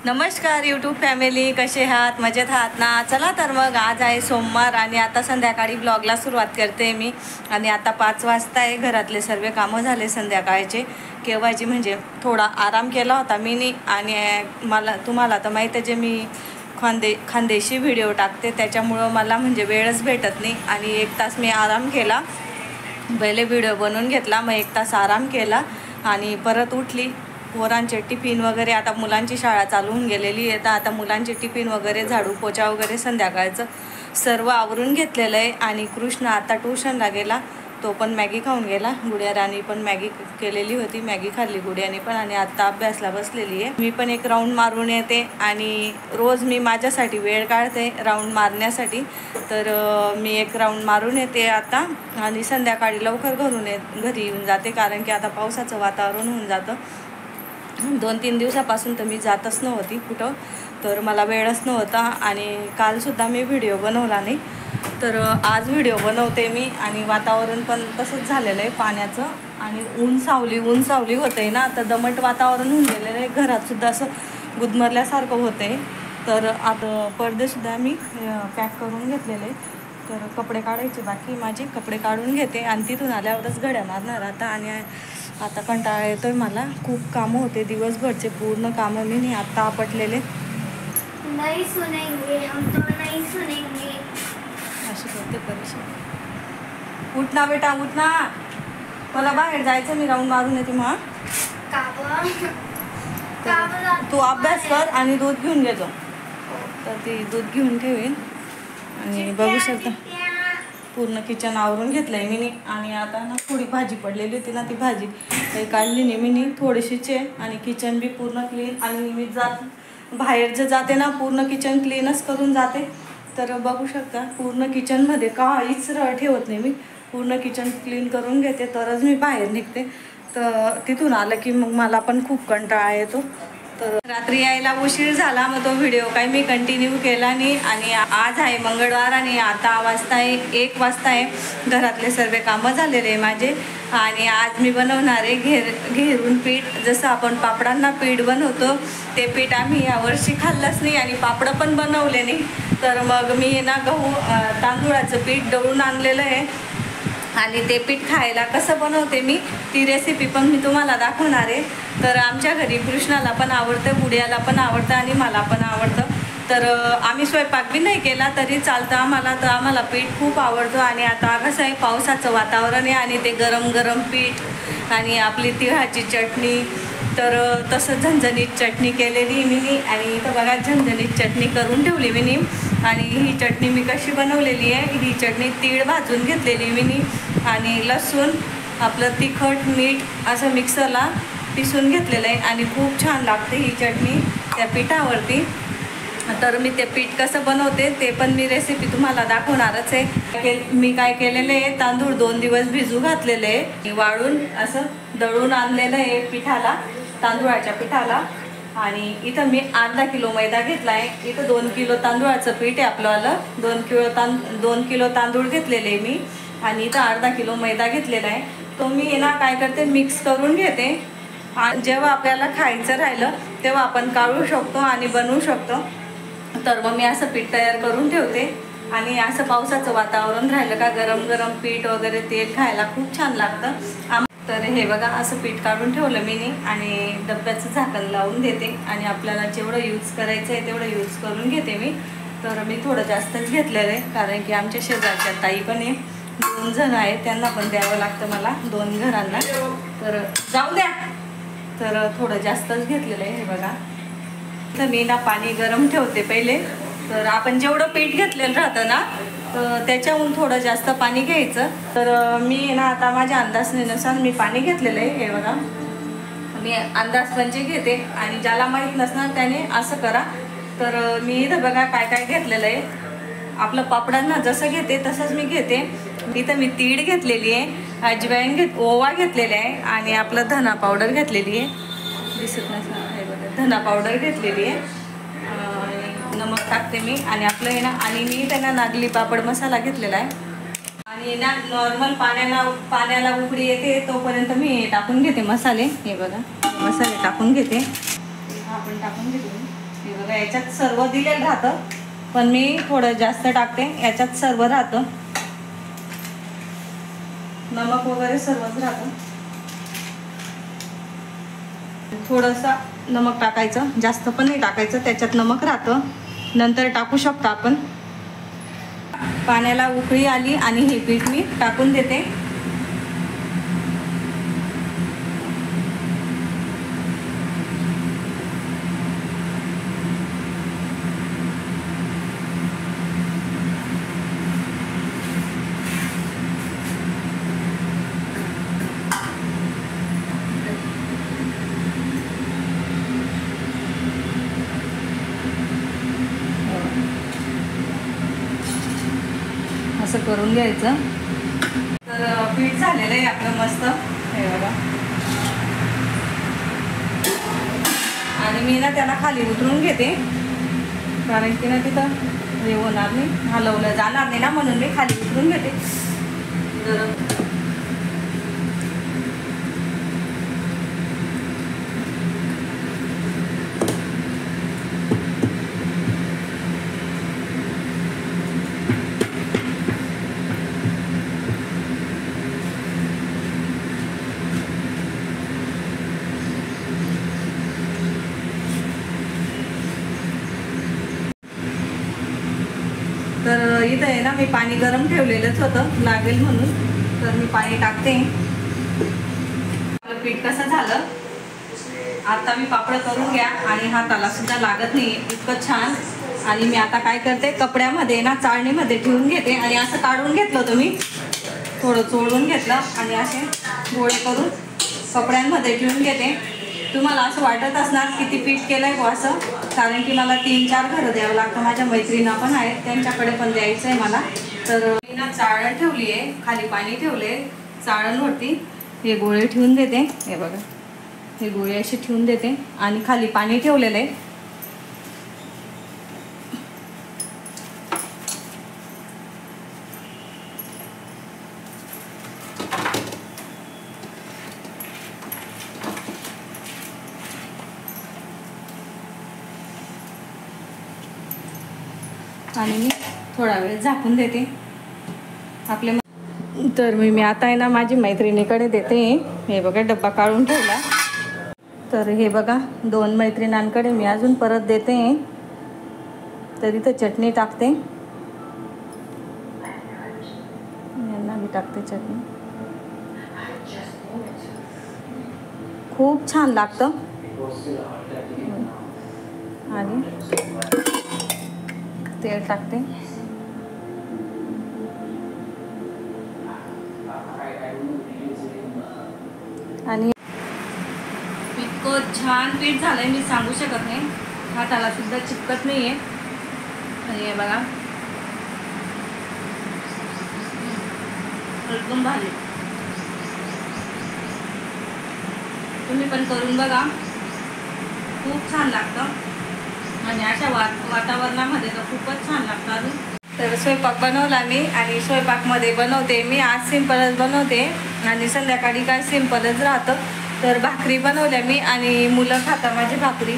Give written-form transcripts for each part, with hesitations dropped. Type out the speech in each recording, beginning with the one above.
नमस्कार YouTube family, कसे आहात? मजेत आहात ना? चला तर मग आज आहे सोमवार आणि आता संध्याकाळी ब्लॉगला सुरुवात करते मी. आणि आता 5 वाजता आहे. घरातले सर्व कामं झाले संध्याकाळचे. केव्हाची म्हणजे थोडा आराम केला होता मी आणि मला तुम्हाला तर माहीत आहे जे मी खानदेशी व्हिडिओ टाकते त्याच्यामुळं मला म्हणजे वेळच भेटत नाही. आणि 1 तास मी आराम केला. पहिले व्हिडिओ बनवून घेतला, मग 1 तास आराम केला आणि परत उठली. पोरांचे टिफिन वगैरे, आता मुलांची शाळा चालू होऊन गेलेली आहे, तर आता मुलांचे टिफिन वगैरे, झाडू पोछा वगैरे संध्याकाळचं सर्व आवरून घेतलेलं आहे. आणि कृष्ण आता ट्यूशनला गेला, तो पण मॅगी खाऊन गेला. गुडिया राणी पण मॅगी केलेली होती, मॅगी खाल्ली गुडियाने पण. आणि आता अभ्यासला बसलेली आहे. मी पण एक राऊंड मारून येते आणि रोज मी माझ्यासाठी वेळ काढते राऊंड मारण्यासाठी. तर मी एक राऊंड मारून येते आता आणि संध्याकाळी लवकर घरी येऊन जाते, कारण की आता पावसाचं वातावरण होऊन जातं. 2-3 दिवसापासून तर मी जातच नव्हती कुठं, तर मला वेळच नव्हता. आणि कालसुद्धा मी व्हिडिओ बनवला नाही, तर आज व्हिडिओ बनवते मी. आणि वातावरण पण तसंच झालेलं आहे पाण्याचं, आणि ऊन सावली होतं आहे ना, तर दमट वातावरण होऊन गेलेलं आहे. घरातसुद्धा असं गुदमरल्यासारखं होतं आहे. तर आता पडदेसुद्धा मी पॅक करून घेतलेले, तर कपडे काढायचे बाकी, माझे कपडे काढून घेते आणि तिथून आल्यावरच घड्या मारणार आता. आणि आता कंटाळा येतोय मला, खूप कामं होते दिवसभरचे, पूर्ण कामं मी नाही आत्ता आपटलेले. नहीं सुनेंगे हम तो नहीं सुनेंगे. अशी करते परेशान. उठ ना बेटा, उठ ना, मला बाहेर जायचं, मी राऊंड मारून येते. मग तू अभ्यास कर आणि दूध घेऊन घे. तर ती दूध घेऊन ठेवीन. आणि बघू शकता पूर्ण किचन आवरून घेतलं आहे मी. आणि आता ना थोडी भाजी पडलेली होती ना, ती भाजी काही काढली नाही मी, थोडीशीच आहे. आणि किचन बी पूर्ण क्लीन. आणि मी बाहेर जे जाते ना, पूर्ण किचन क्लीनच करून जाते. तर बघू शकता पूर्ण किचनमध्ये काहीच ठेवत नाही मी, पूर्ण किचन क्लीन करून घेते, तरच मी बाहेर निघते. तर तिथून आलं की मग मला पण खूप कंटाळा येतो. तर रात्री यायला उशीर झाला, मग तो व्हिडिओ काही मी कंटिन्यू केला नाही. आणि आज आहे मंगळवार आणि आता 1 वाजता आहे. घरातले सर्व कामं झालेले आहे माझे. आणि आज मी बनवणार आहे घेरून पीठ. जसं आपण पापडांना पीठ बनवतो ते पीठ आम्ही यावर्षी खाल्लंच नाही आणि पापडं पण बनवले नाही. तर मग मी ना तांदूळाचं पीठ दळून आणलेलं आहे आणि ते पीठ खायला कसं बनवते मी, ती रेसिपी पण मी तुम्हाला दाखवणार आहे. तर आमच्या घरी कृष्णाला पण आवडतं, गुडियाला पण आवडतं आणि मला पण आवडतं. तर आम्ही स्वयंपाक बी नाही केला तरी चालतं आम्हाला. तर आम्हाला पीठ खूप आवडतं. आणि आता कसं आहे, पावसाचं वातावरण आहे आणि ते गरम गरम पीठ आणि आपली तिळाची चटणी, तर तसं झणझणीत चटणी केलेली मी. आणि इथं बघा झणझणीत चटणी करून ठेवली मी. आणि ही चटणी मी कशी बनवलेली आहे, ही चटणी तीळ भाजून घेतलेली मी आणि लसूण, आपलं तिखट, मीठ असं मिक्सरला पिसून घेतलेलं आहे. आणि खूप छान लागते ही चटणी त्या पिठावरती. तर मी ते पीठ कसं बनवते ते पण मी रेसिपी तुम्हाला दाखवणारच आहे. मी काय केलेलं आहे, तांदूळ 2 दिवस भिजू घातलेले आहे, वाळून असं दळून आणलेलं आहे पिठाला, तांदूळाच्या पिठाला. आणि इथं मी अर्धा किलो मैदा घेतला आहे. इथं 2 किलो तांदूळाचं पीठ आहे आपलं. 2 किलो तांदूळ घेतलेले मी आणि इथं अर्धा किलो मैदा घेतलेला आहे. तो मी ना काय करते, मिक्स करून घेते. जेव्हा आपल्याला खायचं राहिलं तेव्हा आपण काढू शकतो आणि बनवू शकतो. तर मग मी असं पीठ तयार करून ठेवते. आणि असं पावसाचं वातावरण राहिलं का गरम गरम पीठ वगैरे तेल खायला खूप छान लागतं. तर हे बघा असं पीठ काढून ठेवलं मी आणि डब्याचं झाकण लावून देते. आणि आपल्याला जेवढं यूज करायचं आहे तेवढं यूज करून घेते मी. तर मी थोडं जास्तच घेतलेलं आहे, कारण की आमच्या शेजारच्या ताई पण आहे, 2 जण आहेत, त्यांना पण द्यावं लागतं मला, 2 घरांना. तर जाऊ द्या. तर थोडं जास्तच घेतलेलं आहे. हे बघा, तर मी ना पाणी गरम ठेवते पहिले. तर आपण जेवढं पीठ घेतलेलं राहतं ना, तर त्याच्याहून थोडं जास्त पाणी घ्यायचं. तर मी ना आता माझ्या अंदाजानुसार मी पाणी घेतलेलं आहे. हे बघा, मी अंदाज म्हणजे घेते आणि ज्याला माहीत नसणार त्याने असं करा. तर मी इथं बघा काय काय घेतलेलं आहे, आपलं पापडांना जसं घेते तसंच मी घेते. इथं मी तीळ घेतलेली आहे, अजवाईन ओवा घेतलेला आहे आणि आपलं धना पावडर घेतलेली आहे, दिसत नसणार हे बघा, धना पावडर घेतलेली आहे. नमक टाकते मी आणि आपलं आहे ना, आणि मी त्यांना नागली पापड मसाला घेतलेला आहे. आणि ना नॉर्मल पाण्याला उकळी येते तोपर्यंत मी टाकून घेते मसाले. हे बघा, मसाले टाकून घेते, आपण टाकून घेते. हे बघा याच्यात सर्व दिलेलं राहतं, पण मी थोडं जास्त टाकते. याच्यात सर्व राहतं, नमक वगैरे सर्वच राहतं. थोडंसं नमक टाकायचं, जास्त पण नाही टाकायचं, त्याच्यात नमक राहतं, नंतर टाकू शकतो आपण. पाण्याला उकळी आली आणि हे पीठ मी टाकून देते. असं करून घ्यायचं. तर पीठ झालेलं आहे आपलं मस्त, हे बघा. आणि मी ना त्याला खाली उतरून घेते, कारण की ना तिथं हे होणार नाही, हलवलं जाणार नाही ना, म्हणून मी खाली उतरून घेते. तर तर इथं आहे ना, मी पाणी गरम ठेवलेलंच होतं लागेल म्हणून, तर मी पाणी टाकते. आपलं पीठ कसं झालं, आता मी पापड करून घ्या आणि हाताला सुद्धा लागत नाही इतकं छान. आणि मी आता काय करते, कपड्यामध्ये ना चाळणीमध्ये ठेवून घेते आणि असं काढून घेतलं होतं मी, थोडं चोळून घेतलं आणि असे गोळे करून कपड्यांमध्ये ठेवून घेते. तुम्हाला असं वाटत असणार किती पीठ केलं आहे असं, कारण की मला 3-4 घरं द्यावं लागतं. माझ्या मैत्रिणी पण आहेत, त्यांच्याकडे पण द्यायचं आहे मला. तर मी ना चाळण ठेवली आहे, खाली पाणी ठेवले, चाळणवरती हे गोळे ठेवून देते. हे बघा, हे गोळे असे ठेवून देते आणि खाली पाणी ठेवलेलं आहे. आणि मी थोडा वेळ झाकून देते आपले. तर मी आता आहे ना माझी मैत्रिणीकडे देते. हे बघा डब्बा काढून ठेवला. तर हे बघा 2 मैत्रिणींकडे मी अजून परत देते. तर इथं चटणी टाकते, यांना मी टाकते चटणी. खूप छान लागतं. आणि तेल टाकते. आणि इतकं छान पीठ झालंय, मी सांगू शकत नाही, हाताला सुद्धा चिपकत नाहीये. आणि हे बघा एकदम भारी. तुम्ही पण करून बघा, खूप छान लागतं. आणि अशा वातावरणामध्ये तर खूपच छान लागतं. अजून तर स्वयंपाक बनवला मी, आणि स्वयंपाकमध्ये बनवते मी आज सिंपलच बनवते, आणि संध्याकाळी काय सिंपलच राहतं. तर भाकरी बनवल्या मी, आणि मुलं खाता माझी भाकरी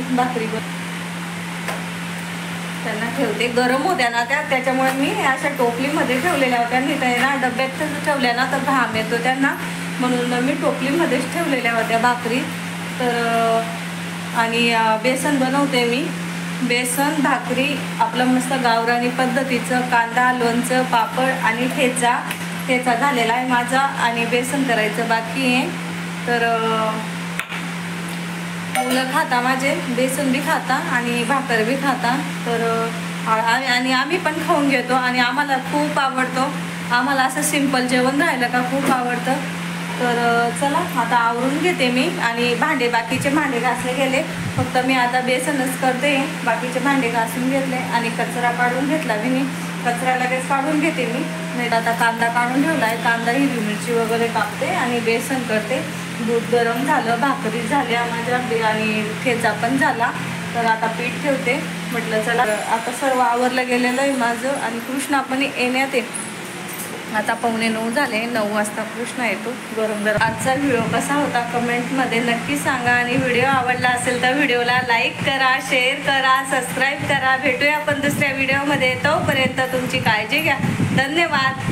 त्यांना ठेवते. गरम होत्या ना त्याच्यामुळे मी अशा टोपलीमध्ये ठेवलेल्या होत्या. नाही तर ना डब्यात ठेवल्या ना तर घाम येतो त्यांना, म्हणून मी टोपलीमध्येच ठेवलेल्या होत्या भाकरी. तर आणि बेसन बनवते मी, बेसन भाकरी आपलं मस्त गावरानी पद्धतीचं. कांदा, लोणचं, पापड आणि ठेचा झालेला आहे माझा, आणि बेसन करायचं बाकी आहे. तर मुलं खाता माझे, बेसन बी खाता आणि भाकर बी खाता. तर आणि आम्ही पण खाऊन घेतो, आणि आम्हाला खूप आवडतो. आम्हाला असं सिंपल जेवण राहिलं का खूप आवडतं. तर चला आता आवरून घेते मी, आणि बाकीचे भांडे घासले गेले, फक्त मी आता बेसनच करते. बाकीचे भांडे घासून घेतले आणि कचरा काढून घेतला मी. कचरा लगेच काढून घेते मी. नाही आता कांदा काढून ठेवला आहे, कांदा, हिरवी मिरची वगैरे कापते आणि बेसन करते. दूध गरम झालं, भाकरी झाल्या माझ्या, आणि ठेचा पण झाला. तर आता पीठ ठेवते. म्हटलं चला आता सर्व आवरलं गेलेलं आहे माझं, आणि कृष्णा पण येण्यात आहे. आता 8:45 झाले, 9 वाजता कृष्णा येतो गरम गरम. आजचा व्हिडिओ कसा होता कमेंटमध्ये नक्की सांगा आणि व्हिडिओ आवडला असेल तर व्हिडिओला लाईक करा, शेअर करा, सबस्क्राईब करा. भेटूया आपण दुसऱ्या व्हिडिओमध्ये. तोपर्यंत तुमची काळजी घ्या. धन्यवाद.